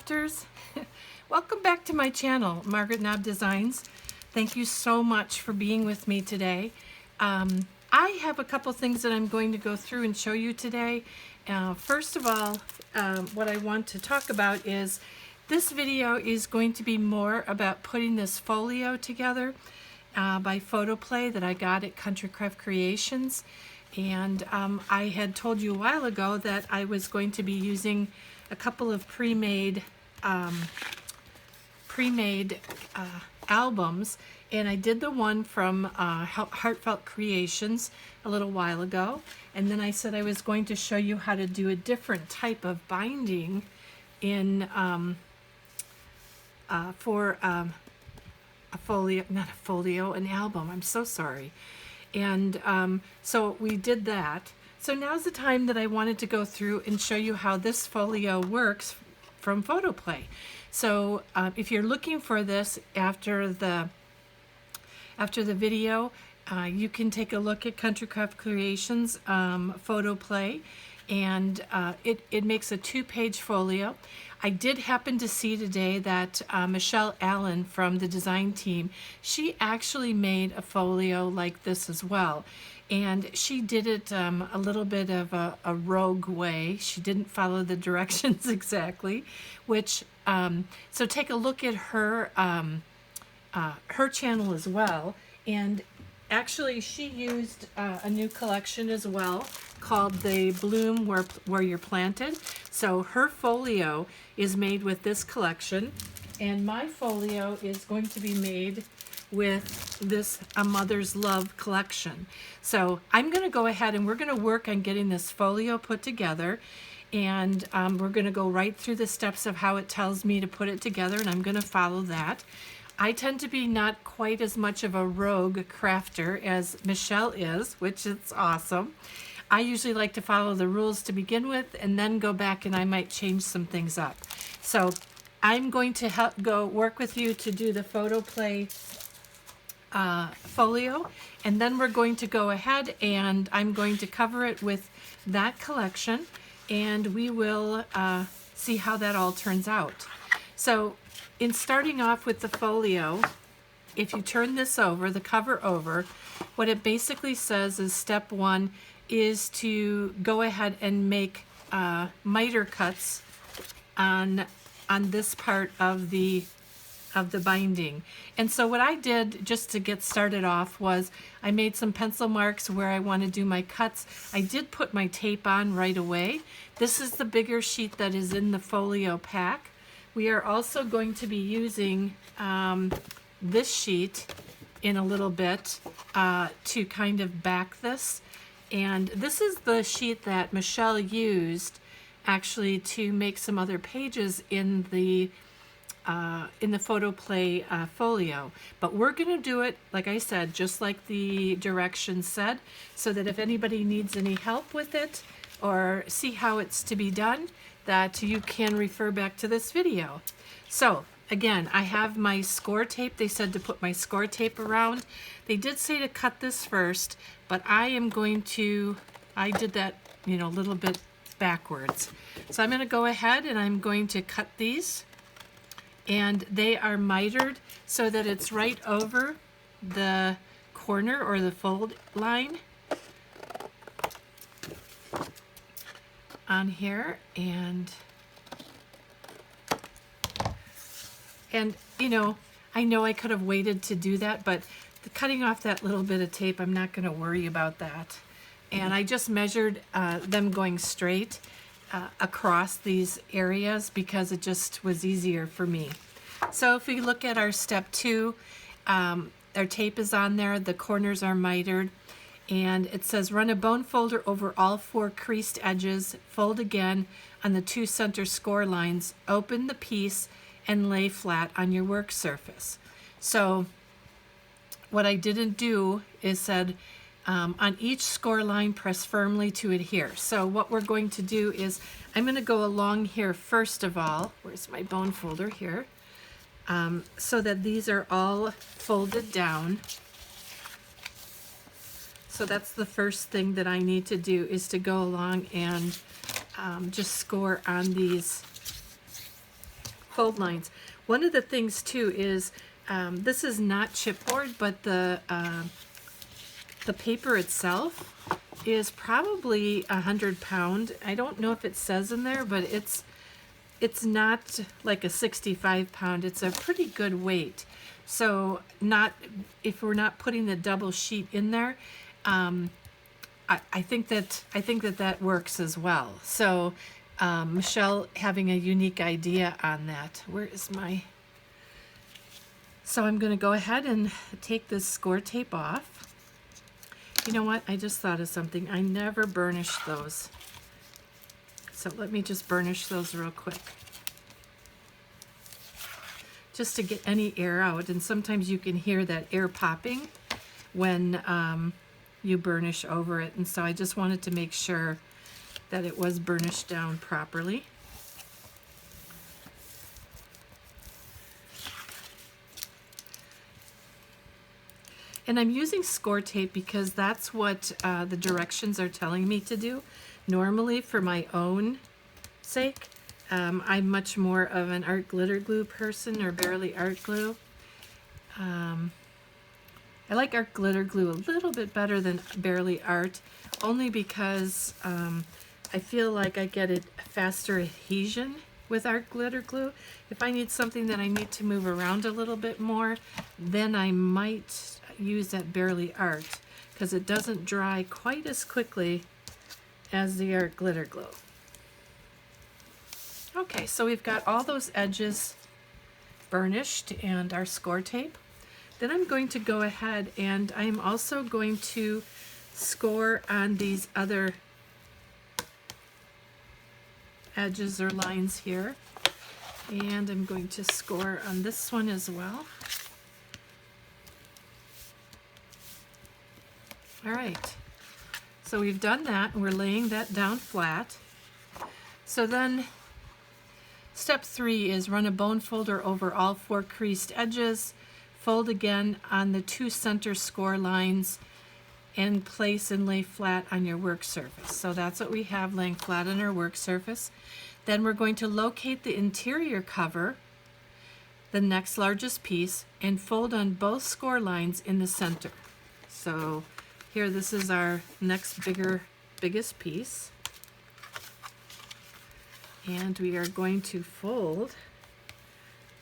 crafters. Welcome back to my channel, Margaret Knob Designs. Thank you so much for being with me today. I have a couple things that I'm going to go through and show you today. First of all, what I want to talk about is this video is going to be more about putting this folio together by Photoplay that I got at Country Craft Creations. And I had told you a while ago that I was going to be using a couple of pre-made albums, and I did the one from Heartfelt Creations a little while ago, and then I said I was going to show you how to do a different type of binding in for a folio, not a folio, an album. I'm so sorry. And so we did that. So now's the time that I wanted to go through and show you how this folio works from Photoplay. So if you're looking for this after the video, you can take a look at Country Craft Creations Photoplay, and it makes a 2-page folio. I did happen to see today that Michelle Allen from the design team, she actually made a folio like this as well. And she did it a little bit of a rogue way. She didn't follow the directions exactly, which, so take a look at her, her channel as well. And actually she used a new collection as well called the Bloom Where You're Planted. So her folio is made with this collection, and my folio is going to be made with this A Mother's Love collection. So I'm going to go ahead and we're going to work on getting this folio put together, and we're going to go right through the steps of how it tells me to put it together, and I'm going to follow that. I tend to be not quite as much of a rogue crafter as Michelle is, which is awesome. I usually like to follow the rules to begin with and then go back and I might change some things up. So I'm going to go work with you to do the Photoplay folio, and then we're going to go ahead and I'm going to cover it with that collection, and we will see how that all turns out. So in starting off with the folio, if you turn this over, the cover over, what it basically says is step 1 is to go ahead and make miter cuts on this part of the binding. And so what I did just to get started off was I made some pencil marks where I want to do my cuts. I did put my tape on right away. This is the bigger sheet that is in the folio pack. We are also going to be using this sheet in a little bit to kind of back this. And this is the sheet that Michelle used actually to make some other pages in the Photoplay folio. But we're going to do it, like I said, just like the directions said, so that if anybody needs any help with it or see how it's to be done, that you can refer back to this video. So again, I have my score tape. They said to put my score tape around. They did say to cut this first, but I am going to, I did that, you know, a little bit backwards. So I'm going to go ahead and I'm going to cut these, and they are mitered so that it's right over the corner or the fold line on here. And you know I could have waited to do that, but cutting off that little bit of tape, I'm not going to worry about that. And I just measured them going straight across these areas because it just was easier for me. So if we look at our step 2, our tape is on there, the corners are mitered, and it says run a bone folder over all 4 creased edges, fold again on the 2 center score lines, open the piece, and lay flat on your work surface. So what I didn't do is said on each score line press firmly to adhere. So what we're going to do is I'm going to go along here first of all. Where's my bone folder here? So that these are all folded down. So that's the first thing that I need to do, is to go along and just score on these fold lines. One of the things too is this is not chipboard, but the paper itself is probably 100 pound. I don't know if it says in there, but it's not like a 65 pound. It's a pretty good weight. So not if we're not putting the double sheet in there, I think that works as well. So Michelle having a unique idea on that. Where is my? So I'm going to go ahead and take this score tape off. You know what? I just thought of something. I never burnish those. So let me just burnish those real quick. Just to get any air out. And sometimes you can hear that air popping when you burnish over it. And so I just wanted to make sure that it was burnished down properly. And I'm using score tape because that's what the directions are telling me to do. Normally, for my own sake, I'm much more of an art glitter glue person, or barely art glue. I like art glitter glue a little bit better than barely art, only because I feel like I get a faster adhesion with art glitter glue. If I need something that I need to move around a little bit more, then I might use that barely art, because it doesn't dry quite as quickly as the art glitter glue. Okay, so we've got all those edges burnished and our score tape. Then I'm going to go ahead and I'm also going to score on these other edges or lines here. And I'm going to score on this one as well. All right, so we've done that and we're laying that down flat. So then step 3 is run a bone folder over all 4 creased edges, fold again on the 2 center score lines, and place and lay flat on your work surface. So that's what we have laying flat on our work surface. Then we're going to locate the interior cover, the next largest piece, and fold on both score lines in the center. So here, this is our next biggest piece. And we are going to fold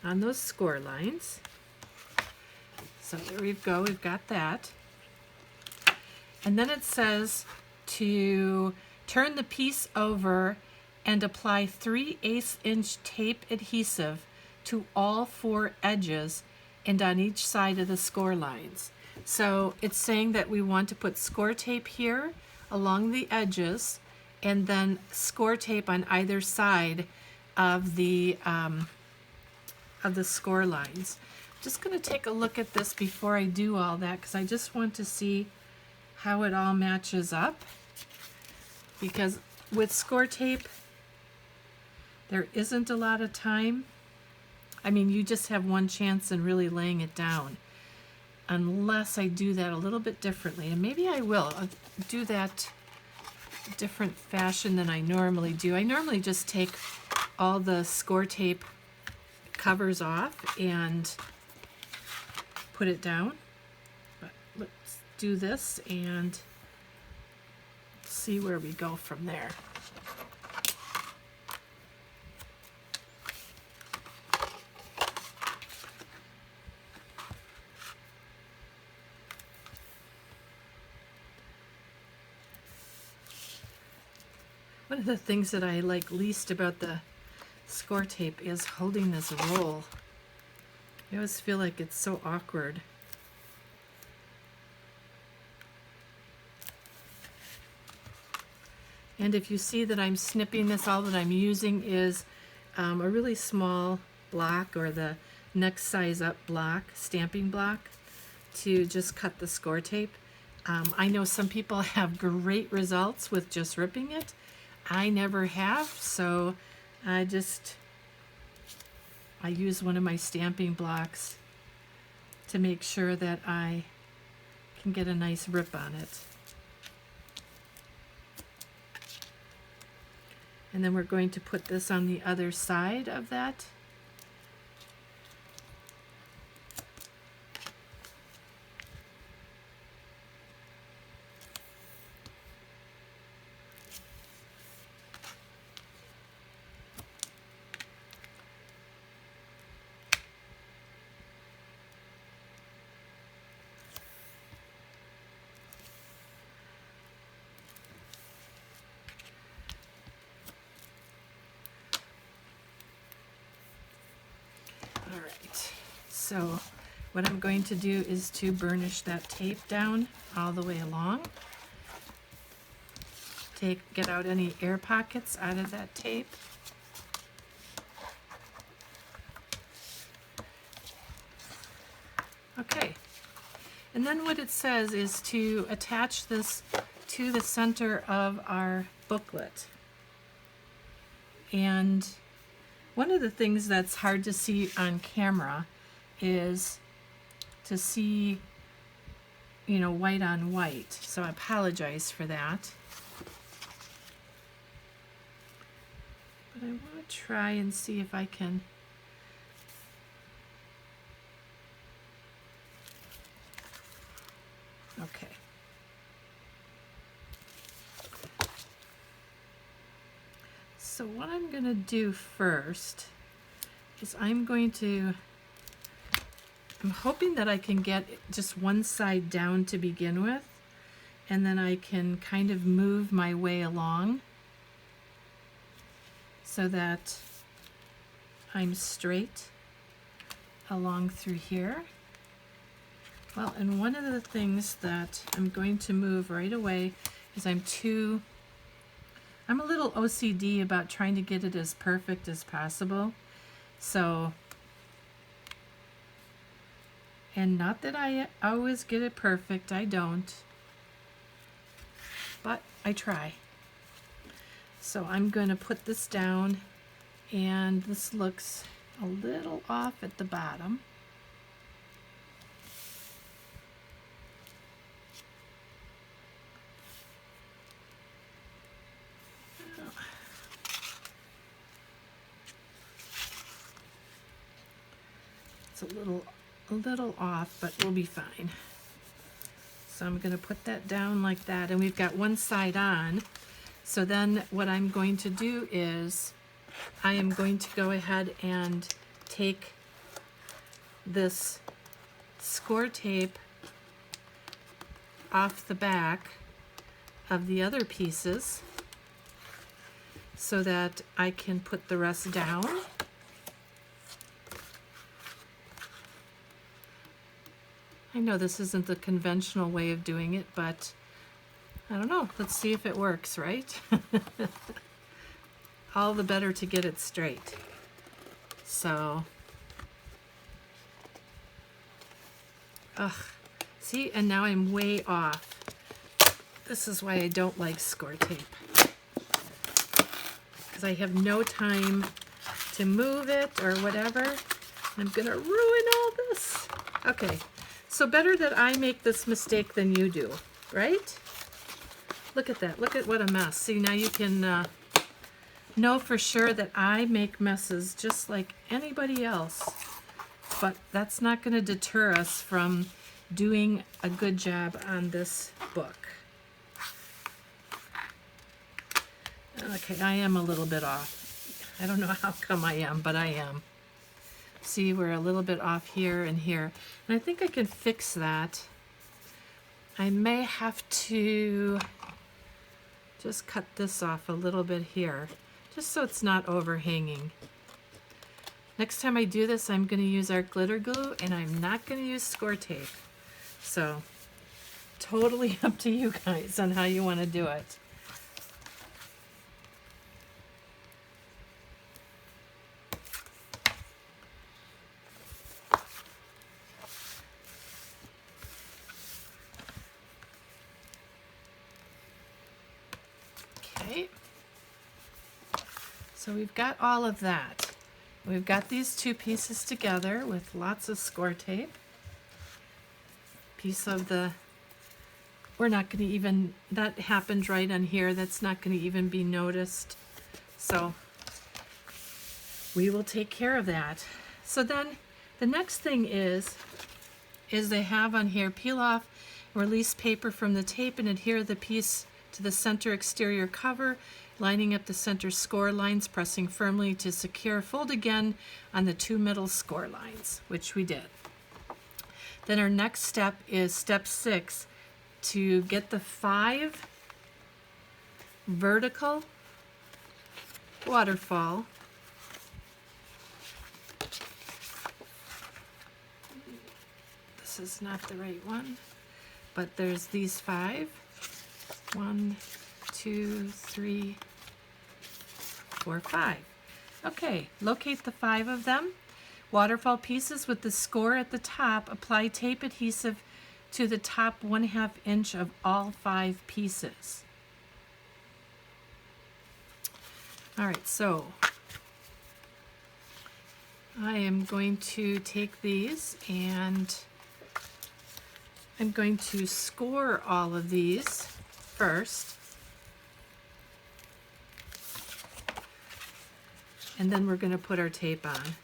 on those score lines. So there we go, we've got that. And then it says to turn the piece over and apply 3/8 inch tape adhesive to all 4 edges and on each side of the score lines. So it's saying that we want to put score tape here along the edges, and then score tape on either side of the score lines. I'm just going to take a look at this before I do all that, because I just want to see how it all matches up. Because with score tape, there isn't a lot of time. I mean, you just have one chance in really laying it down, unless I do that a little bit differently. And maybe I will. I'll do that different fashion than I normally do. I normally just take all the score tape covers off and put it down. But let's do this and see where we go from there. One of the things that I like least about the score tape is holding this roll. I always feel like it's so awkward. And if you see that I'm snipping this, all that I'm using is a really small block, or the next size up block, stamping block, to just cut the score tape. I know some people have great results with just ripping it. I never have, so I use one of my stamping blocks to make sure that I can get a nice rip on it. And then we're going to put this on the other side of that So what I'm going to do is to burnish that tape down all the way along. Get out any air pockets out of that tape. Okay, and then what it says is to attach this to the center of our booklet. And one of the things that's hard to see on camera is to see, you know, white on white. So I apologize for that. But I want to try and see if I can. Okay. So what I'm going to do first is I'm hoping that I can get just one side down to begin with, and then I can kind of move my way along so that I'm straight along through here. Well, and one of the things that I'm going to move right away is I'm a little OCD about trying to get it as perfect as possible. So, and not that I always get it perfect, I don't, but I try. So I'm going to put this down, and this looks a little off at the bottom. It's a little off, but we'll be fine. So I'm going to put that down like that, and we've got one side on. So then what I'm going to do is I am going to go ahead and take this score tape off the back of the other pieces so that I can put the rest down. I know this isn't the conventional way of doing it, but I don't know. Let's see if it works, right? All the better to get it straight. So, see, and now I'm way off. This is why I don't like score tape, because I have no time to move it or whatever. I'm gonna ruin all this. Okay. So better that I make this mistake than you do, right? Look at that. Look at what a mess. See, now you can know for sure that I make messes just like anybody else. But that's not going to deter us from doing a good job on this book. Okay, I am a little bit off. I don't know how come I am, but I am. See, we're a little bit off here and here. And I think I can fix that. I may have to just cut this off a little bit here, just so it's not overhanging. Next time I do this, I'm going to use our glitter glue, and I'm not going to use score tape. So, totally up to you guys on how you want to do it. So we've got all of that. We've got these two pieces together with lots of score tape. Piece of the, we're not going to even, that happened right on here. That's not going to even be noticed. So we will take care of that. So then the next thing is they have on here, peel off, release paper from the tape and adhere the piece to the center exterior cover, lining up the center score lines, pressing firmly to secure. Fold again on the two middle score lines, which we did. Then our next step is step 6, to get the 5 vertical waterfall this is not the right one, but there's these 5. 1, 2, 3, 4, 5. Okay, locate the 5 of them. Waterfall pieces with the score at the top. Apply tape adhesive to the top 1/2 inch of all 5 pieces. All right, so I am going to take these and I'm going to score all of these first. And then we're going to put our tape on.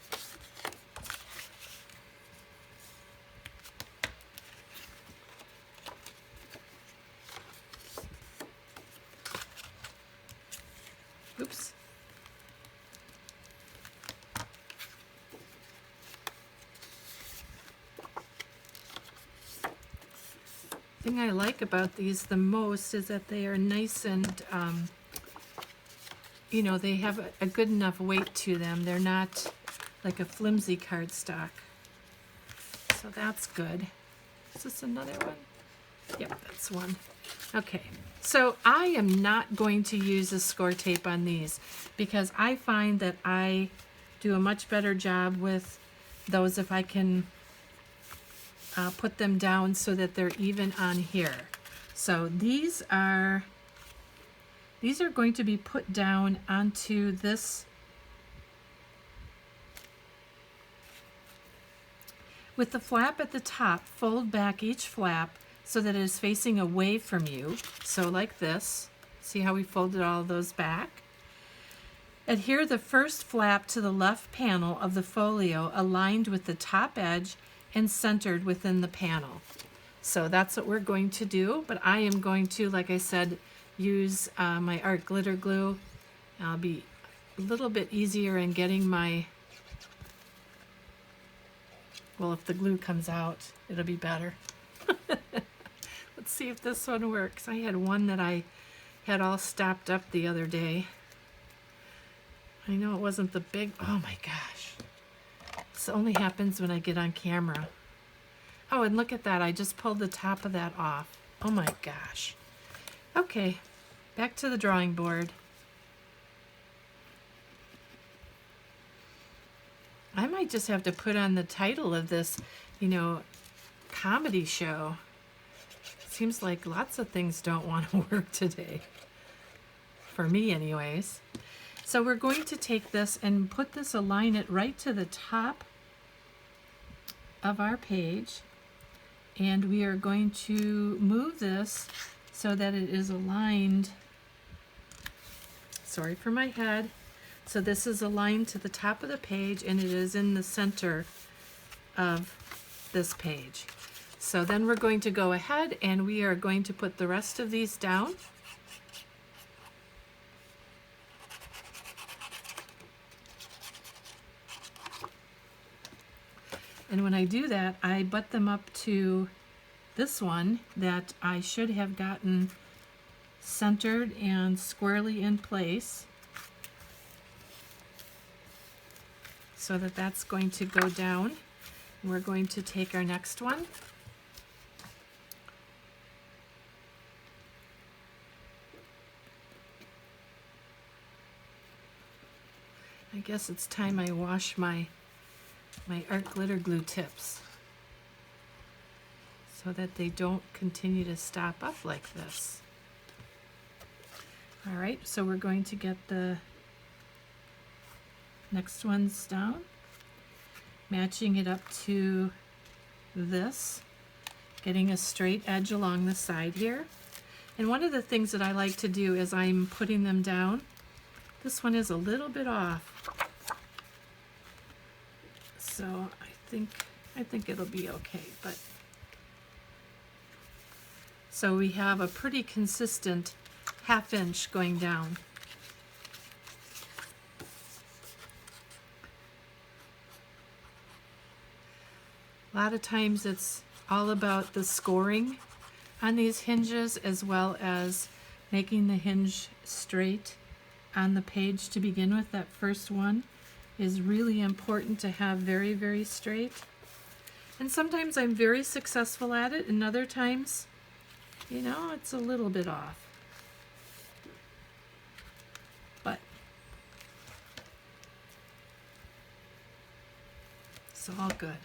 Oops. The thing I like about these the most is that they are nice and, you know, they have a good enough weight to them. They're not like a flimsy cardstock. So that's good. Is this another one? Yep, that's one. Okay, so I am not going to use a score tape on these because I find that I do a much better job with those if I can put them down so that they're even on here. So these are going to be put down onto this with the flap at the top. Fold back each flap so that it is facing away from you. So like this. See how we folded all of those back? Adhere the first flap to the left panel of the folio aligned with the top edge and centered within the panel. So that's what we're going to do, but I am going to, like I said, use my art glitter glue. I'll be a little bit easier in getting my, well, if the glue comes out, it'll be better. Let's see if this one works. I had one that I had all stopped up the other day. I know it wasn't the big, oh my gosh. This only happens when I get on camera. Oh, and look at that. I just pulled the top of that off. Oh my gosh. Okay, back to the drawing board. I might just have to put on the title of this, you know, comedy show. Seems like lots of things don't want to work today. For me anyways. So we're going to take this and put this, align it right to the top of our page. And we are going to move this so that it is aligned. Sorry for my head. So this is aligned to the top of the page and it is in the center of this page. So then we're going to go ahead and we are going to put the rest of these down. And when I do that, I butt them up to this one that I should have gotten centered and squarely in place, so that that's going to go down. We're going to take our next one. I guess it's time I wash my art glitter glue tips so that they don't continue to stop up like this. All right, so we're going to get the next ones down, matching it up to this, getting a straight edge along the side here. And one of the things that I like to do as I'm putting them down, this one is a little bit off. So I think it'll be okay, but so we have a pretty consistent 1/2 inch going down. A lot of times it's all about the scoring on these hinges as well as making the hinge straight on the page to begin with. That first one is really important to have very, very straight. And sometimes I'm very successful at it, and other times, you know, it's a little bit off. But it's all good.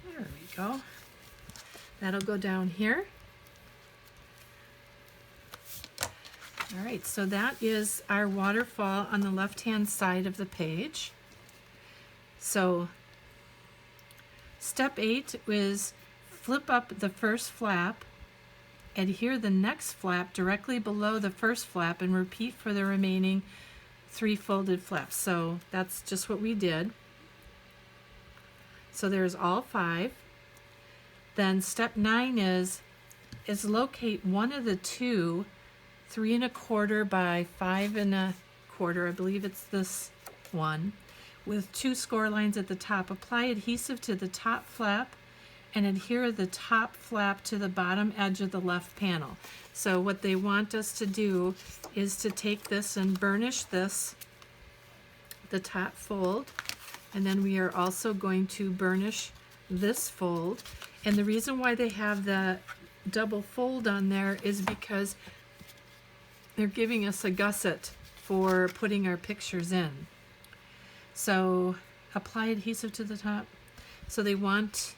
There we go. That'll go down here. All right, so that is our waterfall on the left-hand side of the page. So step 8 is flip up the first flap, adhere the next flap directly below the first flap, and repeat for the remaining 3 folded flaps. So that's just what we did. So there's all 5. Then step 9 is locate one of the two 3 1/4 by 5 1/4, I believe it's this one, with 2 score lines at the top. Apply adhesive to the top flap and adhere the top flap to the bottom edge of the left panel. So what they want us to do is to take this and burnish this, the top fold, and then we are also going to burnish this fold. And the reason why they have the double fold on there is because they're giving us a gusset for putting our pictures in. So apply adhesive to the top. So they want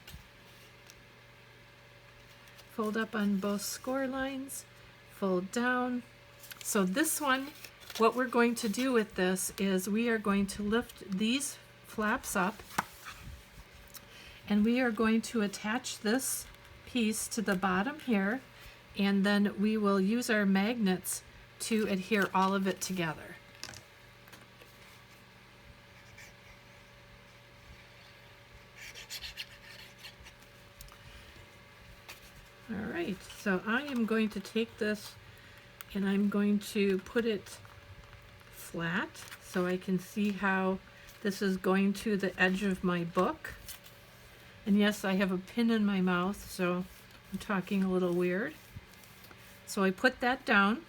fold up on both score lines, fold down. So this one, what we're going to do with this is we are going to lift these flaps up, and we are going to attach this piece to the bottom here, and then we will use our magnets to adhere all of it together. All right, so I am going to take this and I'm going to put it flat so I can see how this is going to the edge of my book. And yes, I have a pin in my mouth, so I'm talking a little weird. So I put that down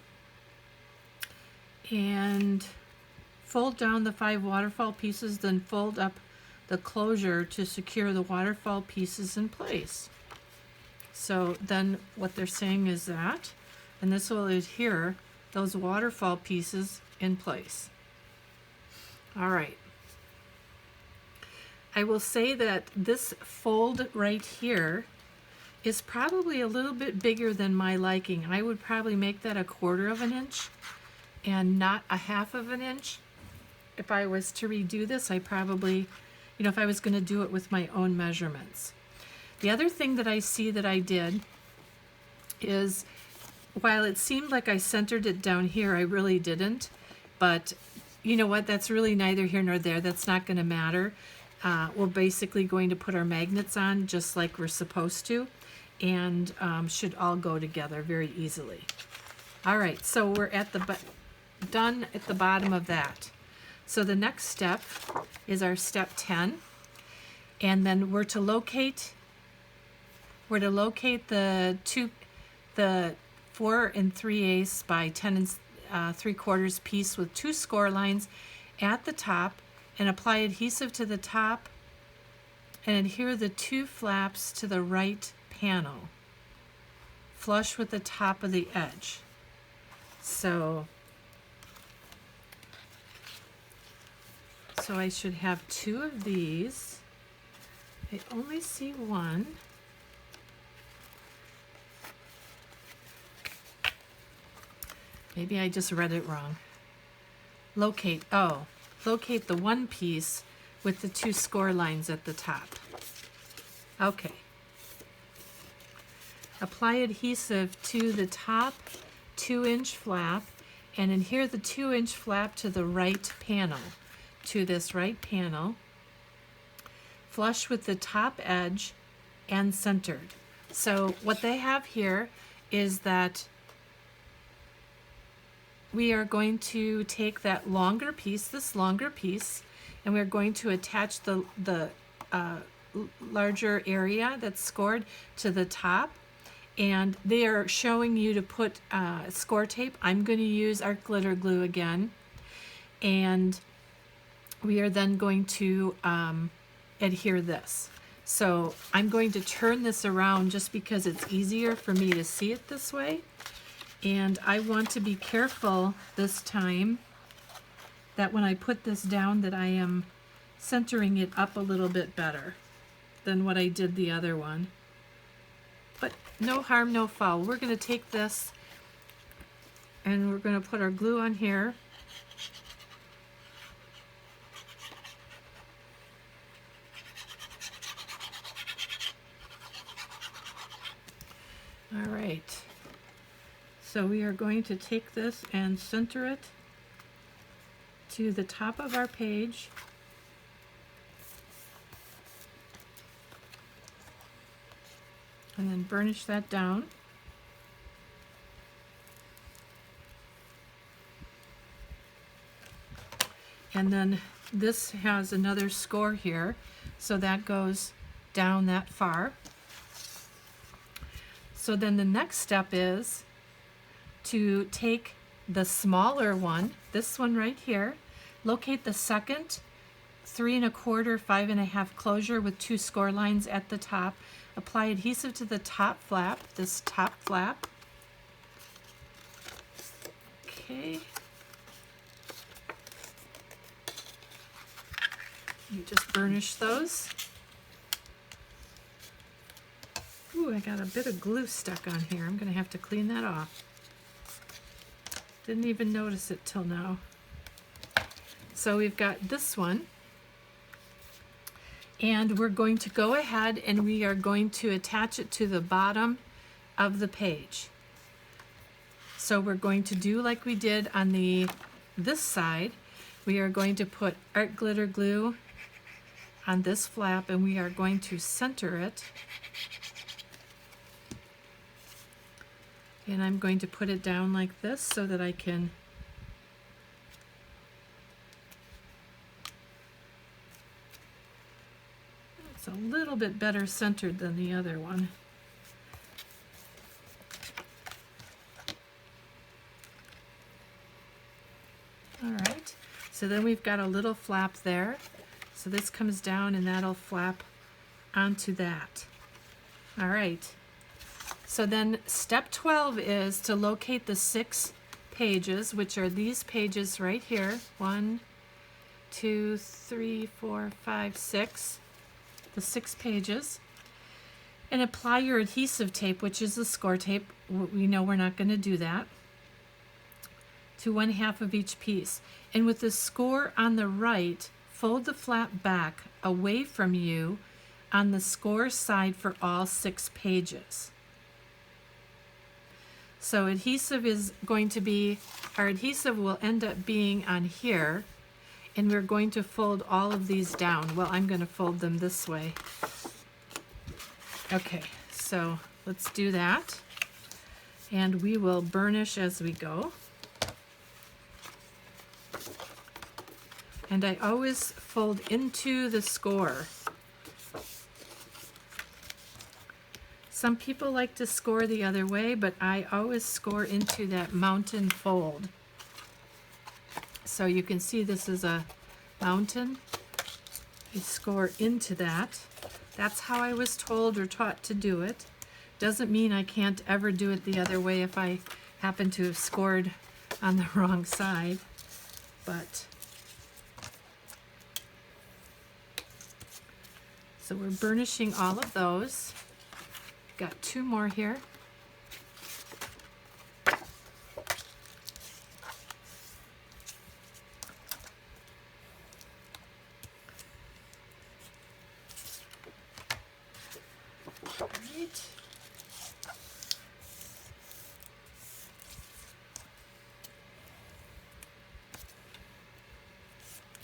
and fold down the 5 waterfall pieces, then fold up the closure to secure the waterfall pieces in place. So then what they're saying is that, and this will adhere those waterfall pieces in place. All right. I will say that this fold right here is probably a little bit bigger than my liking. I would probably make that 1/4 of an inch and not 1/2 of an inch. If I was to redo this, I probably, you know, if I was going to do it with my own measurements. The other thing that I see that I did is, while it seemed like I centered it down here, I really didn't. But you know what? That's really neither here nor there. That's not going to matter. We're basically going to put our magnets on just like we're supposed to, and should all go together very easily. All right, so we're at the done at the bottom of that. So the next step is our step 10, and then we're to locate the 4 3/8 by 10 3/4 piece with 2 score lines at the top, and apply adhesive to the top and adhere the 2 flaps to the right panel, flush with the top of the edge. So I should have 2 of these. I only see 1. Maybe I just read it wrong. Locate the 1 piece with the 2 score lines at the top. Okay. Apply adhesive to the top 2-inch flap and adhere the 2-inch flap to the right panel, to this right panel, flush with the top edge and centered. So what they have here is that we are going to take that longer piece, this longer piece, and we're going to attach the larger area that's scored to the top. And they are showing you to put score tape. I'm going to use art glitter glue again. And we are then going to adhere this. So I'm going to turn this around just because it's easier for me to see it this way. And I want to be careful this time that when I put this down that I am centering it up a little bit better than what I did the other one. But no harm, no foul. We're going to take this and we're going to put our glue on here. All right. So we are going to take this and center it to the top of our page. And then burnish that down. And then this has another score here, so that goes down that far. So then the next step is to take the smaller one, this one right here, locate the second 3 1/4, 5 1/2 closure with 2 score lines at the top. Apply adhesive to the top flap, this top flap. Okay. You just burnish those. Ooh, I got a bit of glue stuck on here. I'm going to have to clean that off. Didn't even notice it till now. So we've got this one. And we're going to go ahead and we are going to attach it to the bottom of the page. So we're going to do like we did on this side. We are going to put art glitter glue on this flap and we are going to center it. And I'm going to put it down like this so that I can a little bit better centered than the other one. All right, so then we've got a little flap there. So this comes down and that'll flap onto that. All right, so then step 12 is to locate the 6 pages, which are these pages right here. 1, 2, 3, 4, 5, 6. The 6 pages, and apply your adhesive tape, which is the score tape. We know we're not going to do that, to 1/2 of each piece. And with the score on the right, fold the flap back away from you on the score side for all 6 pages. So adhesive is going to be, our adhesive will end up being on here. And we're going to fold all of these down. Well, I'm going to fold them this way. Okay, so let's do that. And we will burnish as we go. And I always fold into the score. Some people like to score the other way, but I always score into that mountain fold. So you can see this is a mountain. You score into that. That's how I was told or taught to do it. Doesn't mean I can't ever do it the other way if I happen to have scored on the wrong side. But so we're burnishing all of those. Got 2 more here.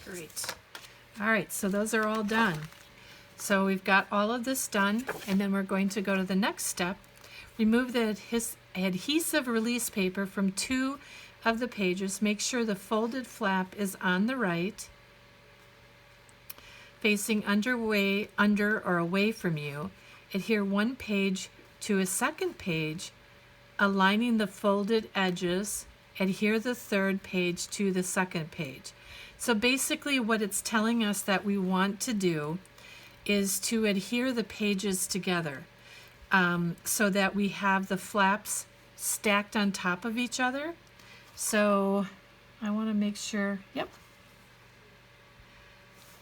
Great. All right, so those are all done. So we've got all of this done, and then we're going to go to the next step. Remove the adhesive release paper from 2 of the pages, make sure the folded flap is on the right, facing under or away from you. Adhere one page to a second page, aligning the folded edges. Adhere the third page to the second page. So basically what it's telling us that we want to do is to adhere the pages together, so that we have the flaps stacked on top of each other. So I want to make sure, yep,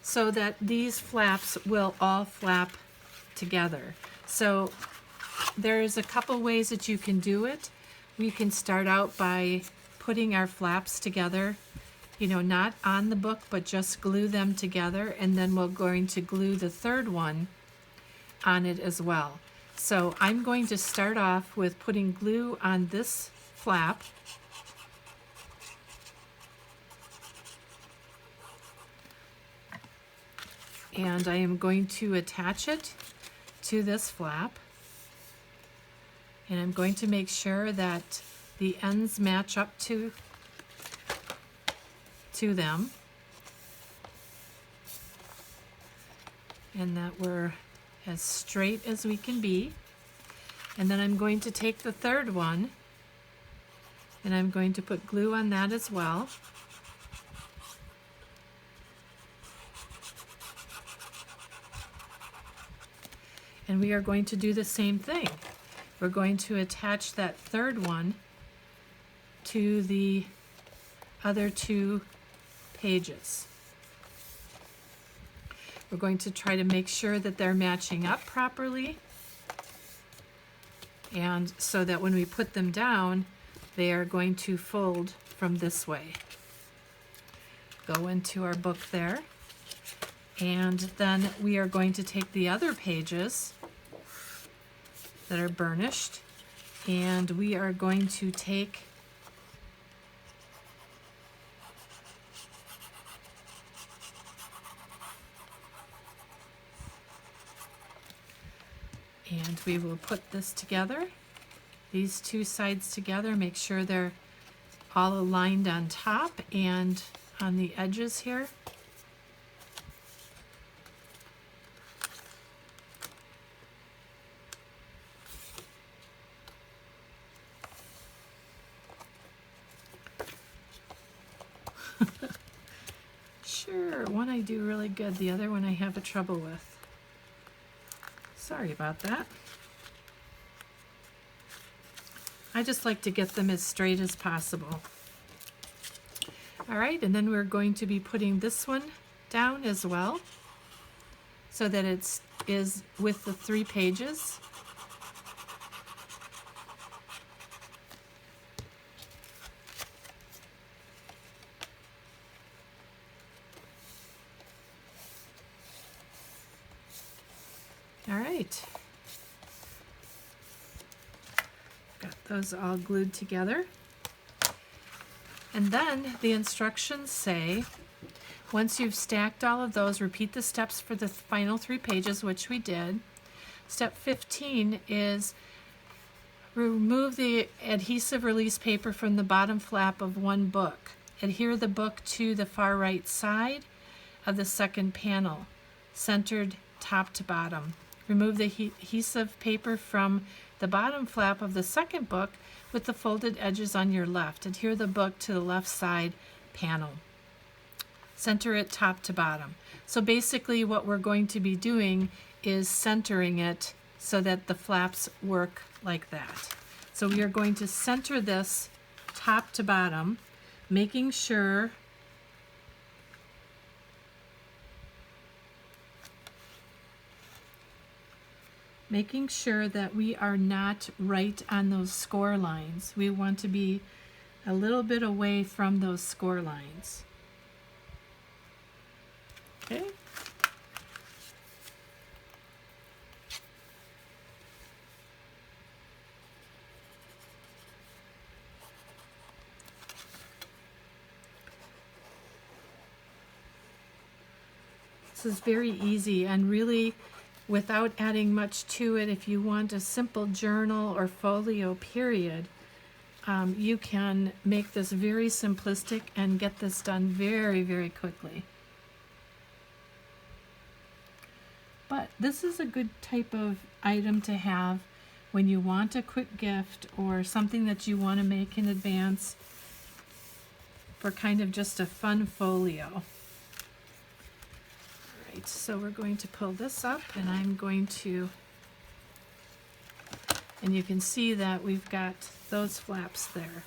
so that these flaps will all flap together. So there's a couple ways that you can do it. We can start out by putting our flaps together, you know, not on the book, but just glue them together, and then we're going to glue the third one on it as well. So I'm going to start off with putting glue on this flap. And I am going to attach it to this flap. And I'm going to make sure that the ends match up to them. And that we're as straight as we can be. And then I'm going to take the third one and I'm going to put glue on that as well. And we are going to do the same thing. We're going to attach that third one to the other two pages. We're going to try to make sure that they're matching up properly, and so that when we put them down, they are going to fold from this way. Go into our book there, and then we are going to take the other pages that are burnished, and we are going to take and we will put this together, these two sides together, make sure they're all aligned on top and on the edges here. Sure, one I do really good, the other one I have a trouble with. Sorry about that. I just like to get them as straight as possible. All right, and then we're going to be putting this one down as well, so that it is with the 3 pages. All right, got those all glued together. And then the instructions say, once you've stacked all of those, repeat the steps for the final 3 pages, which we did. Step 15 is remove the adhesive release paper from the bottom flap of one book. Adhere the book to the far right side of the second panel, centered top to bottom. Remove the adhesive paper from the bottom flap of the second book with the folded edges on your left. Adhere the book to the left side panel. Center it top to bottom. So basically what we're going to be doing is centering it so that the flaps work like that. So we are going to center this top to bottom, making sure that we are not right on those score lines. We want to be a little bit away from those score lines. Okay. This is very easy and really without adding much to it. If you want a simple journal or folio period, you can make this very simplistic and get this done very, very quickly. But this is a good type of item to have when you want a quick gift or something that you want to make in advance for kind of just a fun folio. All right, so we're going to pull this up, and I'm going to, and you can see that we've got those flaps there.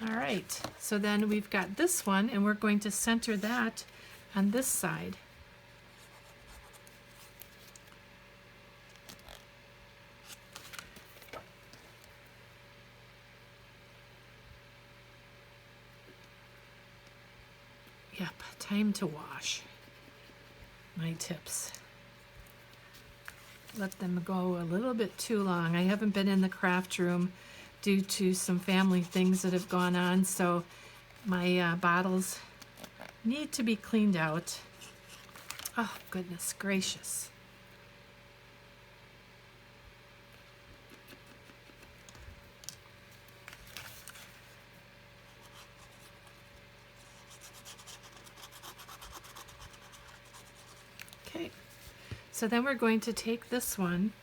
All right, so then we've got this one, and we're going to center that on this side. Yep, time to wash. My tips. Let them go a little bit too long. I haven't been in the craft room due to some family things that have gone on, so my bottles need to be cleaned out. Oh, goodness gracious. Okay, so then we're going to take this one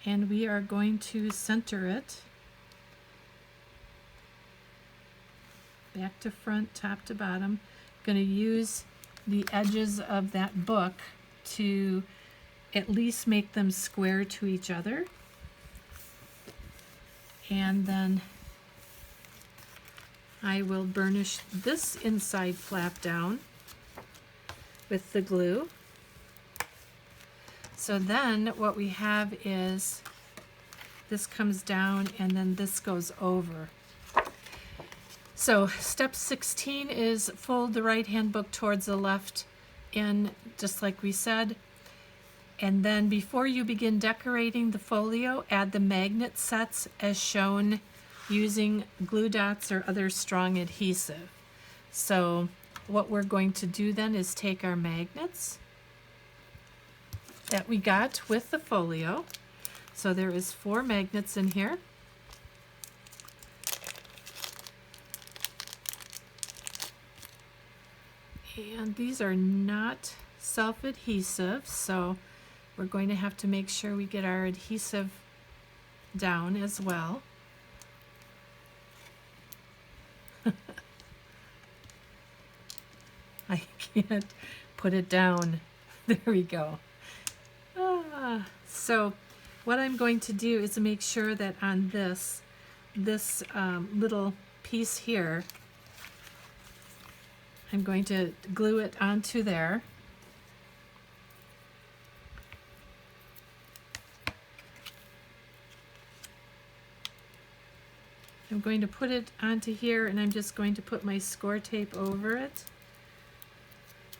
and we are going to center it back to front, top to bottom. Going to use the edges of that book to at least make them square to each other. And then I will burnish this inside flap down with the glue. So then what we have is this comes down and then this goes over. So step 16 is fold the right hand book towards the left in, just like we said. And then before you begin decorating the folio, add the magnet sets as shown using glue dots or other strong adhesive. So what we're going to do then is take our magnets that we got with the folio. So there is 4 magnets in here. And these are not self-adhesive, so we're going to have to make sure we get our adhesive down as well. I can't put it down. There we go. So what I'm going to do is make sure that on this little piece here, I'm going to glue it onto there. I'm going to put it onto here, and I'm just going to put my score tape over it.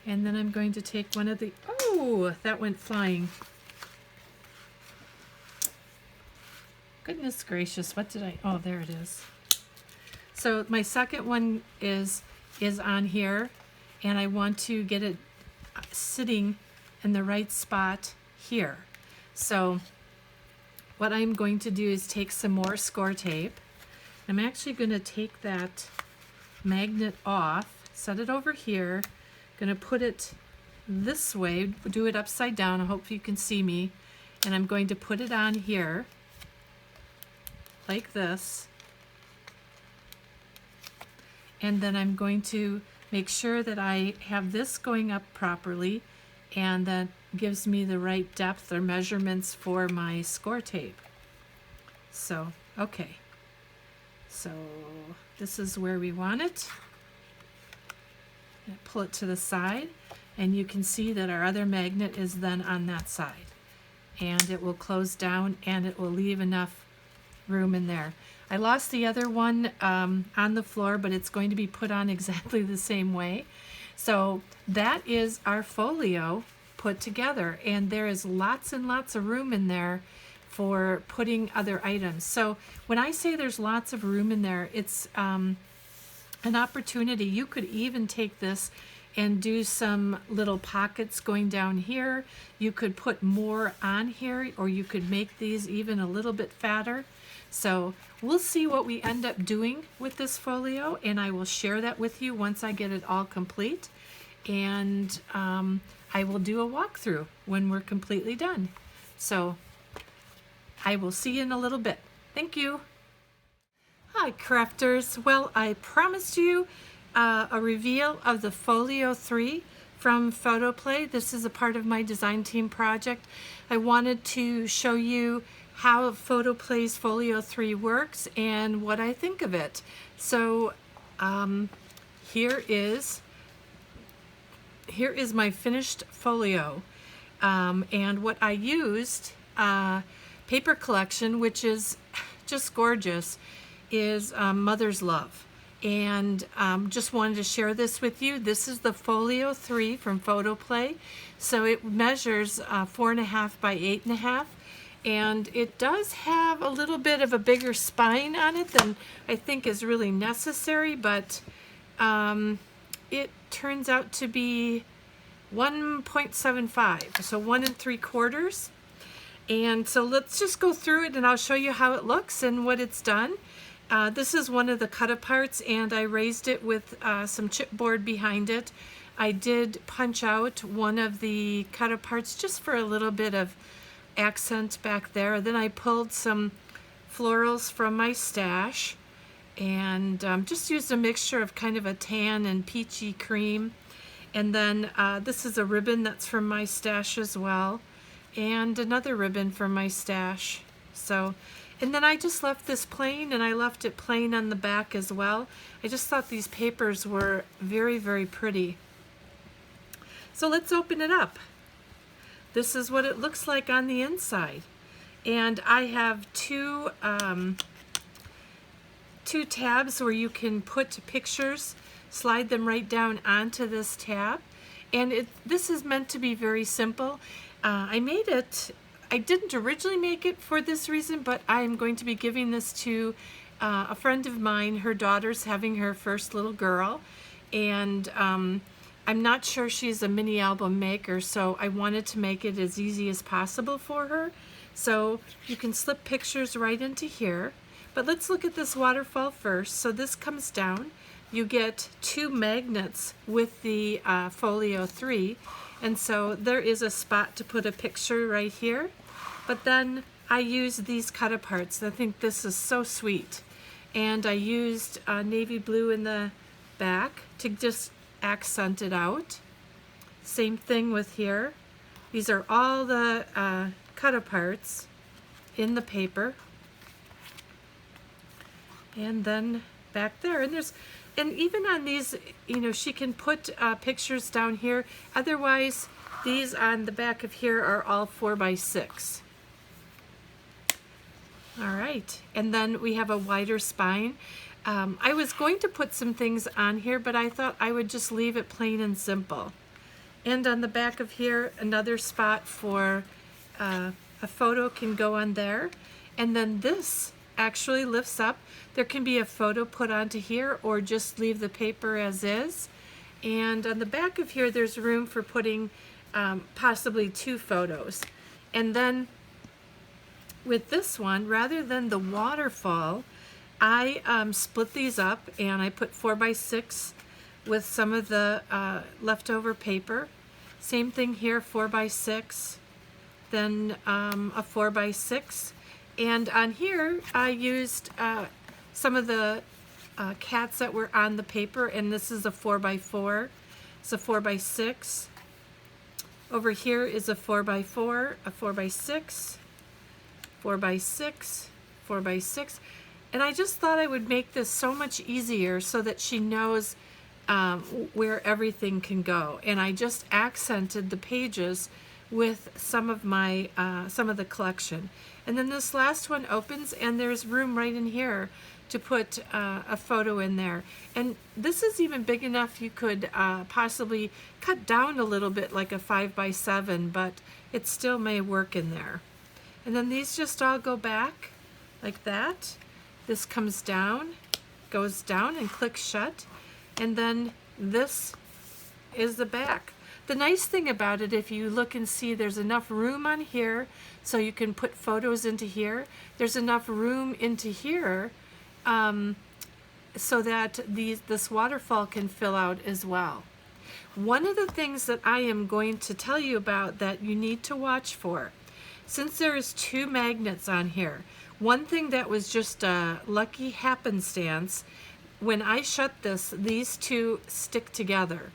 And then I'm going to take one of the, oh, that went flying. Goodness gracious, what did I, oh, there it is. So my second one is on here, and I want to get it sitting in the right spot here. So what I'm going to do is take some more score tape. I'm actually going to take that magnet off, set it over here, going to put it this way, do it upside down. I hope you can see me. And I'm going to put it on here like this. And then I'm going to make sure that I have this going up properly, and that gives me the right depth or measurements for my score tape. So, okay. So this is where we want it. Pull it to the side, and you can see that our other magnet is then on that side. And it will close down, and it will leave enough room in there. I lost the other one on the floor, but it's going to be put on exactly the same way. So that is our folio put together, and there is lots and lots of room in there for putting other items. So when I say there's lots of room in there, it's an opportunity. You could even take this and do some little pockets going down here. You could put more on here, or you could make these even a little bit fatter. So we'll see what we end up doing with this folio, and I will share that with you once I get it all complete. And I will do a walkthrough when we're completely done. So I will see you in a little bit. Thank you. Hi crafters. Well, I promised you a reveal of the Folio 3 from Photoplay. This is a part of my design team project. I wanted to show you how Photoplay's Folio 3 works and what I think of it. So here is my finished folio, and what I used, paper collection, which is just gorgeous, is Mother's Love. And just wanted to share this with you. This is the Folio 3 from Photoplay. So it measures 4.5 by 8.5, and it does have a little bit of a bigger spine on it than I think is really necessary, but it turns out to be 1.75, so 1 3/4. And so let's just go through it and I'll show you how it looks and what it's done. This is one of the cut-aparts, and I raised it with some chipboard behind it. I did punch out one of the cut-aparts just for a little bit of accent back there. Then I pulled some florals from my stash and just used a mixture of kind of a tan and peachy cream. And then this is a ribbon that's from my stash as well, and another ribbon from my stash. So, and then I just left this plain, and I left it plain on the back as well. I just thought these papers were very, very pretty. So let's open it up. This is what it looks like on the inside. And I have two tabs where you can put pictures, slide them right down onto this tab. And this is meant to be very simple. I made it, I didn't originally make it for this reason, but I'm going to be giving this to a friend of mine. Her daughter's having her first little girl, and I'm not sure she's a mini album maker, so I wanted to make it as easy as possible for her. So you can slip pictures right into here. But let's look at this waterfall first. So this comes down. You get 2 magnets with the Folio 3, and so there is a spot to put a picture right here. But then I used these cut-aparts. I think this is so sweet. And I used navy blue in the back to just accent it out. Same thing with here. These are all the cut-aparts in the paper. And then back there, and even on these, you know, she can put pictures down here. Otherwise, these on the back of here are all 4 by 6. All right, and then we have a wider spine. I was going to put some things on here, but I thought I would just leave it plain and simple. And on the back of here, another spot for a photo can go on there. And then this actually lifts up. There can be a photo put onto here, or just leave the paper as is. And on the back of here, there's room for putting possibly 2 photos. And then with this one, rather than the waterfall, I split these up, and I put 4 by 6 with some of the leftover paper. Same thing here, 4 by 6, then a 4 by 6. And on here, I used some of the cats that were on the paper, and this is a 4 by 4. It's a 4 by 6. Over here is a 4 by 4, a 4 by 6, 4 by 6, 4 by 6. And I just thought I would make this so much easier so that she knows where everything can go. And I just accented the pages with some of my some of the collection. And then this last one opens, and there's room right in here to put a photo in there. And this is even big enough you could possibly cut down a little bit, like a 5 by 7, but it still may work in there. And then these just all go back like that. This comes down, goes down and clicks shut. And then this is the back. The nice thing about it, if you look and see, there's enough room on here so you can put photos into here. There's enough room into here so that this waterfall can fill out as well. One of the things that I am going to tell you about that you need to watch for, since there is 2 magnets on here, one thing that was just a lucky happenstance, when I shut this, these 2 stick together.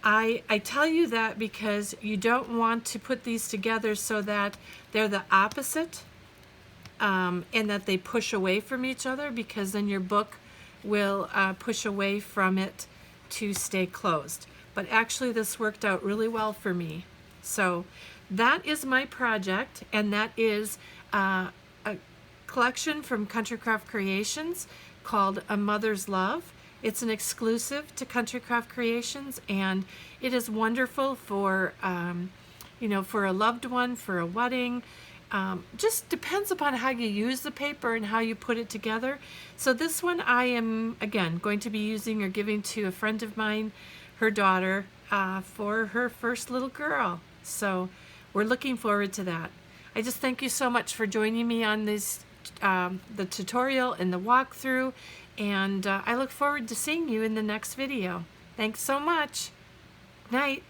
I tell you that because you don't want to put these together so that they're the opposite and that they push away from each other, because then your book will push away from it to stay closed. But actually this worked out really well for me. So that is my project, and that is a collection from Country Craft Creations called A Mother's Love. It's an exclusive to Country Craft Creations, and it is wonderful for, you know, for a loved one, for a wedding. Just depends upon how you use the paper and how you put it together. So this one I am, again, going to be using or giving to a friend of mine, her daughter, for her first little girl. So we're looking forward to that. I just thank you so much for joining me on this, the tutorial and the walkthrough, and I look forward to seeing you in the next video. Thanks so much. Night.